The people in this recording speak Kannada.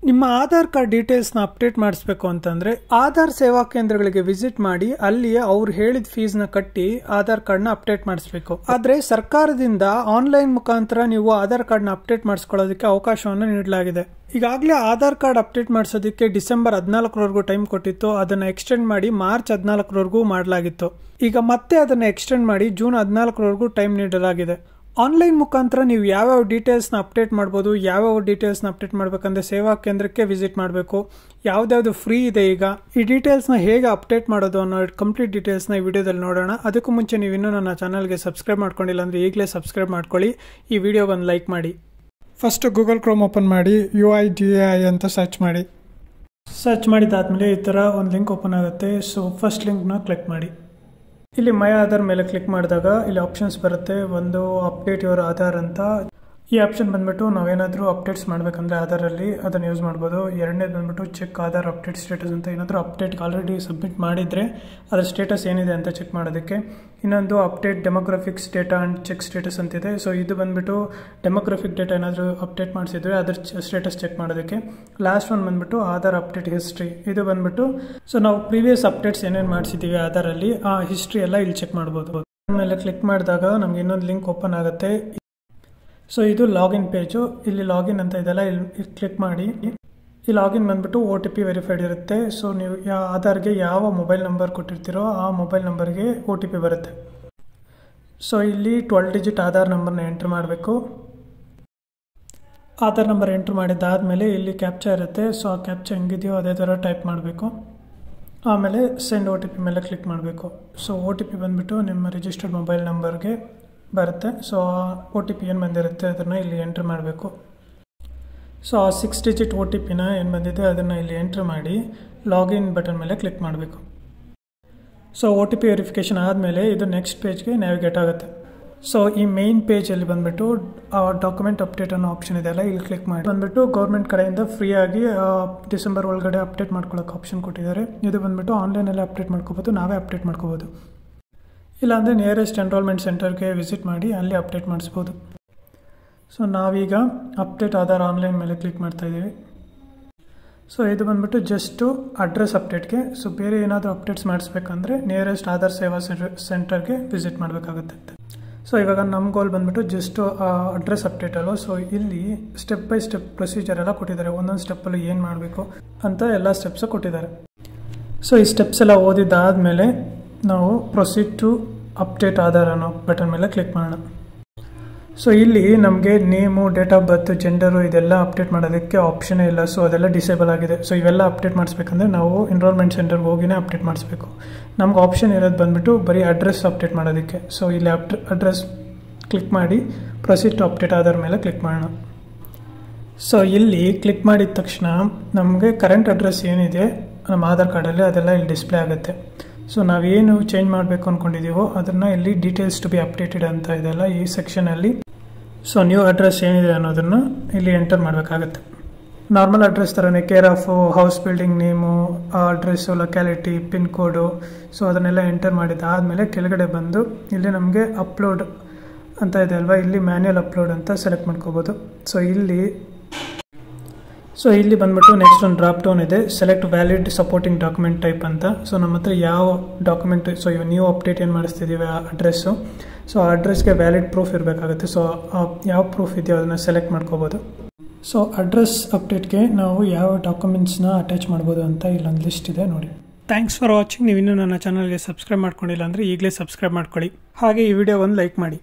ನಿಮ್ಮ ಆಧಾರ್ ಕಾರ್ಡ್ ಡೀಟೇಲ್ಸ್ನ ಅಪ್ಡೇಟ್ ಮಾಡಿಸ್ಬೇಕು ಅಂತಂದ್ರೆ ಆಧಾರ್ ಸೇವಾ ಕೇಂದ್ರಗಳಿಗೆ ವಿಸಿಟ್ ಮಾಡಿ ಅಲ್ಲಿ ಅವ್ರು ಹೇಳಿದ ಫೀಸ್ನ ಕಟ್ಟಿ ಆಧಾರ್ ಕಾರ್ಡ್ನ ಅಪ್ಡೇಟ್ ಮಾಡಿಸ್ಬೇಕು. ಆದ್ರೆ ಸರ್ಕಾರದಿಂದ ಆನ್ಲೈನ್ ಮುಖಾಂತರ ನೀವು ಆಧಾರ್ ಕಾರ್ಡ್ನ ಅಪ್ಡೇಟ್ ಮಾಡಿಸ್ಕೊಳ್ಳೋದಕ್ಕೆ ಅವಕಾಶವನ್ನು ನೀಡಲಾಗಿದೆ. ಈಗಾಗಲೇ ಆಧಾರ್ ಕಾರ್ಡ್ ಅಪ್ಡೇಟ್ ಮಾಡಿಸೋದಕ್ಕೆ ಡಿಸೆಂಬರ್ 14ರವರೆಗೂ ಟೈಮ್ ಕೊಟ್ಟಿತ್ತು. ಅದನ್ನ ಎಕ್ಸ್ಟೆಂಡ್ ಮಾಡಿ ಮಾರ್ಚ್ 14ರವರೆಗೂ ಮಾಡಲಾಗಿತ್ತು. ಈಗ ಮತ್ತೆ ಅದನ್ನ ಎಕ್ಸ್ಟೆಂಡ್ ಮಾಡಿ ಜೂನ್ 14ರವರೆಗೂ ಟೈಮ್ ನೀಡಲಾಗಿದೆ. ಆನ್ಲೈನ್ ಮುಖಾಂತರ ನೀವು ಯಾವ್ಯಾವ ಡೀಟೇಲ್ಸ್ನ ಅಪ್ಡೇಟ್ ಮಾಡ್ಬೋದು, ಯಾವ್ಯಾವ ಡೀಟೇಲ್ಸ್ನ ಅಪ್ಡೇಟ್ ಮಾಡಬೇಕಂದ್ರೆ ಸೇವಾ ಕೇಂದ್ರಕ್ಕೆ ವಿಸಿಟ್ ಮಾಡಬೇಕು, ಯಾವ್ದಾವ್ದು ಫ್ರೀ ಇದೆ. ಈಗ ಈ ಡೀಟೇಲ್ಸ್ನ ಹೇಗೆ ಅಪ್ಡೇಟ್ ಮಾಡೋದು ಅನ್ನೋ ಕಂಪ್ಲೀಟ್ ಡೀಟೇಲ್ಸ್ನ ಈ ವಿಡಿಯೋದಲ್ಲಿ ನೋಡೋಣ. ಅದಕ್ಕೂ ಮುಂಚೆ ನೀವು ಇನ್ನೂ ನನ್ನ ಚಾನಲ್ಗೆ ಸಬ್ಸ್ಕ್ರೈಬ್ ಮಾಡ್ಕೊಂಡಿಲ್ಲ ಅಂದರೆ ಈಗಲೇ ಸಬ್ಸ್ಕ್ರೈಬ್ ಮಾಡ್ಕೊಳ್ಳಿ. ಈ ವಿಡಿಯೋಗೊಂದು ಲೈಕ್ ಮಾಡಿ. ಫಸ್ಟ್ ಗೂಗಲ್ ಕ್ರೋಮ್ ಓಪನ್ ಮಾಡಿ UIDAI ಅಂತ ಸರ್ಚ್ ಮಾಡಿ. ಸರ್ಚ್ ಮಾಡಿದಾದ್ಮೇಲೆ ಈ ಥರ ಒಂದು ಲಿಂಕ್ ಓಪನ್ ಆಗುತ್ತೆ. ಸೊ ಫಸ್ಟ್ ಲಿಂಕ್ನ ಕ್ಲಿಕ್ ಮಾಡಿ. ಇಲ್ಲಿ ಮೈ ಆಧಾರ್ ಮೇಲೆ ಕ್ಲಿಕ್ ಮಾಡಿದಾಗ ಇಲ್ಲಿ ಆಪ್ಷನ್ಸ್ ಬರುತ್ತೆ. ಒಂದು ಅಪ್ಡೇಟ್ ಯುವರ್ ಆಧಾರ್ ಅಂತ. ಈ ಆಪ್ಷನ್ ಬಂದ್ಬಿಟ್ಟು ನಾವೇನಾದರೂ ಅಪ್ಡೇಟ್ಸ್ ಮಾಡಬೇಕಂದ್ರೆ ಆಧಾರಲ್ಲಿ ಅದನ್ನು ಯೂಸ್ ಮಾಡ್ಬೋದು. ಎರಡನೇದು ಬಂದ್ಬಿಟ್ಟು ಚೆಕ್ ಆಧಾರ್ ಅಪ್ಡೇಟ್ ಸ್ಟೇಟಸ್ ಅಂತ. ಏನಾದರೂ ಅಪ್ಡೇಟ್ಗೆ ಆಲ್ರೆಡಿ ಸಬ್ಮಿಟ್ ಮಾಡಿದರೆ ಅದರ ಸ್ಟೇಟಸ್ ಏನಿದೆ ಅಂತ ಚೆಕ್ ಮಾಡೋದಕ್ಕೆ. ಇನ್ನೊಂದು update demographics data and check status ಅಂತಿದೆ. ಸೊ ಇದು ಬಂದ್ಬಿಟ್ಟು ಡೆಮೋಗ್ರಫಿಕ್ ಡೇಟಾ ಏನಾದರೂ ಅಪ್ಡೇಟ್ ಮಾಡಿಸಿದ್ರೆ ಅದ್ರ ಸ್ಟೇಟಸ್ ಚೆಕ್ ಮಾಡೋದಕ್ಕೆ. ಲಾಸ್ಟ್ ಒನ್ ಬಂದ್ಬಿಟ್ಟು ಆಧಾರ್ ಅಪ್ಡೇಟ್ ಹಿಸ್ಟ್ರಿ. ಇದು ಬಂದ್ಬಿಟ್ಟು ಸೊ ನಾವು ಪ್ರೀವಿಯಸ್ ಅಪ್ಡೇಟ್ಸ್ ಏನೇನು ಮಾಡಿಸಿದ್ದೀವಿ ಆಧಾರಲ್ಲಿ ಆ ಹಿಸ್ಟ್ರಿ ಎಲ್ಲ ಇಲ್ಲಿ ಚೆಕ್ ಮಾಡ್ಬೋದು. ಆಮೇಲೆ ಕ್ಲಿಕ್ ಮಾಡಿದಾಗ ನಮ್ಗೆ ಇನ್ನೊಂದು ಲಿಂಕ್ ಓಪನ್ ಆಗುತ್ತೆ. ಸೊ ಇದು ಲಾಗಿನ್ ಪೇಜು. ಇಲ್ಲಿ ಲಾಗಿನ್ ಅಂತ ಇದೆಲ್ಲ ಇಲ್ಲಿ ಕ್ಲಿಕ್ ಮಾಡಿ. ಈ ಲಾಗಿನ್ ಬಂದ್ಬಿಟ್ಟು OTP ವೆರಿಫೈಡ್ ಇರುತ್ತೆ. ಸೊ ನೀವು ಆಧಾರ್ಗೆ ಯಾವ ಮೊಬೈಲ್ ನಂಬರ್ ಕೊಟ್ಟಿರ್ತೀರೋ ಆ ಮೊಬೈಲ್ ನಂಬರ್ಗೆ OTP ಬರುತ್ತೆ. ಸೊ ಇಲ್ಲಿ 12 ಡಿಜಿಟ್ ಆಧಾರ್ ನಂಬರ್ನ ಎಂಟ್ರ್ ಮಾಡಬೇಕು. ಆಧಾರ್ ನಂಬರ್ ಎಂಟ್ರ್ ಮಾಡಿದ್ದಾದಮೇಲೆ ಇಲ್ಲಿ ಕ್ಯಾಪ್ಚಾ ಇರುತ್ತೆ. ಸೊ ಆ ಕ್ಯಾಪ್ಚಾ ಹೆಂಗಿದೆಯೋ ಅದೇ ಥರ ಟೈಪ್ ಮಾಡಬೇಕು. ಆಮೇಲೆ ಸೆಂಡ್ OTP ಮೇಲೆ ಕ್ಲಿಕ್ ಮಾಡಬೇಕು. ಸೊ OTP ಬಂದ್ಬಿಟ್ಟು ನಿಮ್ಮ ರಿಜಿಸ್ಟರ್ಡ್ ಮೊಬೈಲ್ ನಂಬರ್ಗೆ ಬರುತ್ತೆ. ಸೊ OTP ಏನು ಬಂದಿರುತ್ತೆ ಅದನ್ನು ಇಲ್ಲಿ ಎಂಟ್ರ್ ಮಾಡಬೇಕು. ಸೊ ಆ 6 ಡಿಜಿಟ್ OTPನ ಏನು ಬಂದಿದೆ ಅದನ್ನು ಇಲ್ಲಿ ಎಂಟ್ರ್ ಮಾಡಿ ಲಾಗಿನ್ ಬಟನ್ ಮೇಲೆ ಕ್ಲಿಕ್ ಮಾಡಬೇಕು. ಸೊ OTP ವೆರಿಫಿಕೇಷನ್ ಆದಮೇಲೆ ಇದು ನೆಕ್ಸ್ಟ್ ಪೇಜ್ಗೆ ನ್ಯಾವಿಗೇಟ್ ಆಗುತ್ತೆ. ಸೊ ಈ ಮೇನ್ ಪೇಜಲ್ಲಿ ಬಂದ್ಬಿಟ್ಟು ಡಾಕ್ಯುಮೆಂಟ್ ಅಪ್ಡೇಟ್ ಅನ್ನೋ ಆಪ್ಷನ್ ಇದೆಯಲ್ಲ ಇಲ್ಲಿ ಕ್ಲಿಕ್ ಮಾಡಿ. ಬಂದ್ಬಿಟ್ಟು ಗೌರ್ಮೆಂಟ್ ಕಡೆಯಿಂದ ಫ್ರೀಯಾಗಿ ಡಿಸೆಂಬರ್ ಒಳಗಡೆ ಅಪ್ಡೇಟ್ ಮಾಡ್ಕೊಳ್ಳೋಕೆ ಆಪ್ಷನ್ ಕೊಟ್ಟಿದ್ದಾರೆ. ಇದು ಬಂದ್ಬಿಟ್ಟು ಆನ್ಲೈನಲ್ಲಿ ಅಪ್ಡೇಟ್ ಮಾಡ್ಕೋಬೋದು, ನಾವೇ ಅಪ್ಡೇಟ್ ಮಾಡ್ಕೋಬೋದು. ಇಲ್ಲಾಂದರೆ ನಿಯರೆಸ್ಟ್ ಎನ್ರೋಲ್ಮೆಂಟ್ ಸೆಂಟರ್ಗೆ ವಿಸಿಟ್ ಮಾಡಿ ಅಲ್ಲಿ ಅಪ್ಡೇಟ್ ಮಾಡಿಸ್ಬೋದು. ಸೊ ನಾವೀಗ ಅಪ್ಡೇಟ್ ಆಧಾರ್ ಆನ್ಲೈನ್ ಮೇಲೆ ಕ್ಲಿಕ್ ಮಾಡ್ತಾ ಇದ್ದೀವಿ. ಸೊ ಇದು ಬಂದ್ಬಿಟ್ಟು ಜಸ್ಟು ಅಡ್ರೆಸ್ ಅಪ್ಡೇಟ್ಗೆ. ಸೊ ಬೇರೆ ಏನಾದರೂ ಅಪ್ಡೇಟ್ಸ್ ಮಾಡಿಸ್ಬೇಕಂದ್ರೆ ನಿಯರೆಸ್ಟ್ ಆಧಾರ್ ಸೇವಾ ಸೆಂಟರ್ಗೆ ವಿಸಿಟ್ ಮಾಡಬೇಕಾಗುತ್ತೆ. ಸೊ ಇವಾಗ ನಮ್ಮ ಗೋಲ್ ಬಂದ್ಬಿಟ್ಟು ಜಸ್ಟು ಅಡ್ರೆಸ್ ಅಪ್ಡೇಟ್ ಅಲ್ವ. ಸೊ ಇಲ್ಲಿ ಸ್ಟೆಪ್ ಬೈ ಸ್ಟೆಪ್ ಪ್ರೊಸೀಜರ್ ಎಲ್ಲ ಕೊಟ್ಟಿದ್ದಾರೆ. ಒಂದೊಂದು ಸ್ಟೆಪ್ಪಲ್ಲಿ ಏನು ಮಾಡಬೇಕು ಅಂತ ಎಲ್ಲ ಸ್ಟೆಪ್ಸು ಕೊಟ್ಟಿದ್ದಾರೆ. ಸೊ ಈ ಸ್ಟೆಪ್ಸ್ ಎಲ್ಲ ಓದಿದ್ದಾದಮೇಲೆ ನಾವು ಪ್ರೊಸೀಡ್ ಟು ಅಪ್ಡೇಟ್ ಆಧಾರ್ ಅನ್ನೋ ಬಟನ್ ಮೇಲೆ ಕ್ಲಿಕ್ ಮಾಡೋಣ. ಸೊ ಇಲ್ಲಿ ನಮಗೆ name, date of birth, gender ಇದೆಲ್ಲ ಅಪ್ಡೇಟ್ ಮಾಡೋದಕ್ಕೆ ಆಪ್ಷನೇ ಇಲ್ಲ. ಸೊ ಅದೆಲ್ಲ ಡಿಸೇಬಲ್ ಆಗಿದೆ. ಸೊ ಇವೆಲ್ಲ ಅಪ್ಡೇಟ್ ಮಾಡಿಸ್ಬೇಕಂದ್ರೆ ನಾವು ಎನ್ರೋಲ್ಮೆಂಟ್ ಸೆಂಟರ್ಗೆ ಹೋಗಿನೇ ಅಪ್ಡೇಟ್ ಮಾಡಿಸ್ಬೇಕು. ನಮ್ಗೆ ಆಪ್ಷನ್ ಇರೋದು ಬಂದ್ಬಿಟ್ಟು ಬರೀ ಅಡ್ರೆಸ್ ಅಪ್ಡೇಟ್ ಮಾಡೋದಕ್ಕೆ. ಸೊ ಇಲ್ಲಿ ಅಡ್ರೆಸ್ ಕ್ಲಿಕ್ ಮಾಡಿ ಪ್ರೊಸೀಡ್ ಟು ಅಪ್ಡೇಟ್ ಆಧಾರ್ ಮೇಲೆ ಕ್ಲಿಕ್ ಮಾಡೋಣ. ಸೊ ಇಲ್ಲಿ ಕ್ಲಿಕ್ ಮಾಡಿದ ತಕ್ಷಣ ನಮಗೆ ಕರೆಂಟ್ ಅಡ್ರೆಸ್ ಏನಿದೆ ನಮ್ಮ ಆಧಾರ್ ಕಾರ್ಡಲ್ಲಿ ಅದೆಲ್ಲ ಇಲ್ಲಿ ಡಿಸ್ಪ್ಲೇ ಆಗುತ್ತೆ. ಸೊ ನಾವೇನು ಚೇಂಜ್ ಮಾಡಬೇಕು ಅಂದ್ಕೊಂಡಿದ್ದೀವೋ ಅದನ್ನು ಇಲ್ಲಿ ಡೀಟೇಲ್ಸ್ ಟು ಬಿ ಅಪ್ಡೇಟೆಡ್ ಅಂತ ಇದೆಲ್ಲ ಈ ಸೆಕ್ಷನಲ್ಲಿ. ಸೊ ನ್ಯೂ ಅಡ್ರೆಸ್ ಏನಿದೆ ಅನ್ನೋದನ್ನು ಇಲ್ಲಿ ಎಂಟರ್ ಮಾಡಬೇಕಾಗತ್ತೆ. ನಾರ್ಮಲ್ ಅಡ್ರೆಸ್ ಥರನೇ care of house, building name, address, locality, pin code. So ಅದನ್ನೆಲ್ಲ ಎಂಟರ್ ಮಾಡಿದ್ದಾದಮೇಲೆ ಕೆಳಗಡೆ ಬಂದು ಇಲ್ಲಿ ನಮಗೆ ಅಪ್ಲೋಡ್ ಅಂತ ಇದೆ ಅಲ್ವಾ, ಇಲ್ಲಿ ಮ್ಯಾನ್ಯಲ್ ಅಪ್ಲೋಡ್ ಅಂತ ಸೆಲೆಕ್ಟ್ ಮಾಡ್ಕೋಬೋದು. ಸೊ ಇಲ್ಲಿ ಬಂದ್ಬಿಟ್ಟು ನೆಕ್ಸ್ಟ್ ಒಂದು ಡ್ರಾಪ್ ಡೌನ್ ಇದೆ, select valid supporting document type ಅಂತ. ಸೊ ನಮ್ಮ ಹತ್ರ ಯಾವ ಡಾಕ್ಯುಮೆಂಟ್, ಸೊ ಇವಾಗ ನೀವು ಅಪ್ಡೇಟ್ ಏನು ಮಾಡಿಸ್ತಿದ್ದೀವಿ ಆ ಅಡ್ರೆಸ್ಸು, ಸೊ ಆ ಅಡ್ರೆಸ್ಗೆ ವ್ಯಾಲಿಡ್ ಪ್ರೂಫ್ ಇರಬೇಕಾಗುತ್ತೆ. ಸೊ ಯಾವ ಪ್ರೂಫ್ ಇದೆಯೋ ಅದನ್ನು ಸೆಲೆಕ್ಟ್ ಮಾಡ್ಕೋಬೋದು. ಸೊ ಅಡ್ರೆಸ್ ಅಪ್ಡೇಟ್ಗೆ ನಾವು ಯಾವ ಡಾಕ್ಯುಮೆಂಟ್ಸ್ನ ಅಟ್ಯಾಚ್ ಮಾಡ್ಬೋದು ಅಂತ ಇಲ್ಲೊಂದು ಲಿಸ್ಟ್ ಇದೆ ನೋಡಿ. Thanks for watching. ನೀವು ಇನ್ನೂ ನನ್ನ ಚಾನಲ್ಗೆ ಸಬ್ಸ್ಕ್ರೈಬ್ ಮಾಡ್ಕೊಂಡಿಲ್ಲ ಅಂದರೆ ಈಗಲೇ ಸಬ್ಸ್ಕ್ರೈಬ್ ಮಾಡ್ಕೊಳ್ಳಿ. ಹಾಗೆ ಈ ವಿಡಿಯೋ ಒಂದು ಲೈಕ್ ಮಾಡಿ.